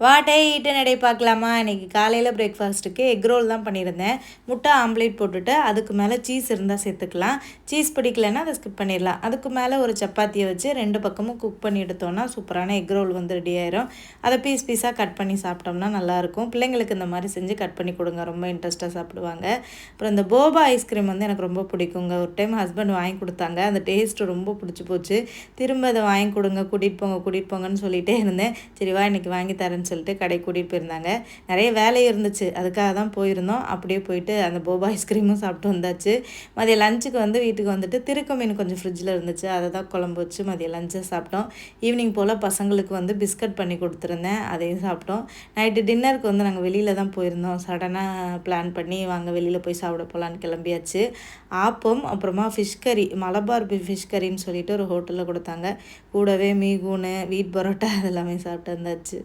வாட்டே ஈட்டு நடை பார்க்கலாமா. இன்றைக்கி காலையில் பிரேக்ஃபாஸ்ட்டுக்கு எக் ரோல் தான் பண்ணியிருந்தேன். முட்டை ஆம்லேட் போட்டுட்டு அதுக்கு மேலே சீஸ் இருந்தால் சேர்த்துக்கலாம். சீஸ் பிடிக்கலன்னா அதை ஸ்கிப் பண்ணிடலாம். அதுக்கு மேலே ஒரு சப்பாத்தியை வச்சு 2 பக்கமும் குக் பண்ணி எடுத்தோன்னா சூப்பரான எக் ரோல் வந்து ரெடி ஆயிரும். அதை பீஸ் பீஸாக கட் பண்ணி சாப்பிட்டோம்னா நல்லாயிருக்கும். பிள்ளைங்களுக்கு இந்த மாதிரி செஞ்சு கட் பண்ணி கொடுங்க, ரொம்ப இன்ட்ரெஸ்ட்டாக சாப்பிடுவாங்க. அப்புறம் இந்த போபா ஐஸ்கிரீம் வந்து எனக்கு ரொம்ப பிடிக்குங்க. ஒரு டைம் ஹஸ்பண்ட் வாங்கி கொடுத்தாங்க, அந்த டேஸ்ட்டு ரொம்ப பிடிச்சி போச்சு. திரும்ப அதை வாங்கி கொடுங்க, கூட்டிகிட்டு போங்கன்னு சொல்லிகிட்டே இருந்தேன். சரிவா இன்றைக்கி வாங்கி தரேன் சொல்லிட்டு கடை கூட்டிகிட்டு போயிருந்தாங்க. நிறைய வேலை இருந்துச்சு, அதுக்காக தான் போயிருந்தோம். அப்படியே போயிட்டு அந்த போபா ஐஸ்கிரீமும் சாப்பிட்டு வந்தாச்சு. மதியம் லஞ்சுக்கு வந்து வீட்டுக்கு வந்துட்டு திருக்க மீன் கொஞ்சம் ஃப்ரிட்ஜில் இருந்துச்சு, அதை தான் குழம்பு வச்சு மதியம் லஞ்சை சாப்பிட்டோம். ஈவினிங் போல் பசங்களுக்கு வந்து பிஸ்கட் பண்ணி கொடுத்துருந்தேன், அதையும் சாப்பிட்டோம். நைட்டு டின்னருக்கு வந்து நாங்கள் வெளியில் தான் போயிருந்தோம். சடனாக பிளான் பண்ணி வாங்க வெளியில் போய் சாப்பிட போகலான்னு கிளம்பியாச்சு. ஆப்பம், அப்புறமா ஃபிஷ் கறி, மலபார் ஃபிஷ் கறின்னு சொல்லிட்டு ஒரு ஹோட்டலில் கொடுத்தாங்க. கூடவே மீகூனு, வீட் பரோட்டா அதெல்லாமே சாப்பிட்டு வந்தாச்சு.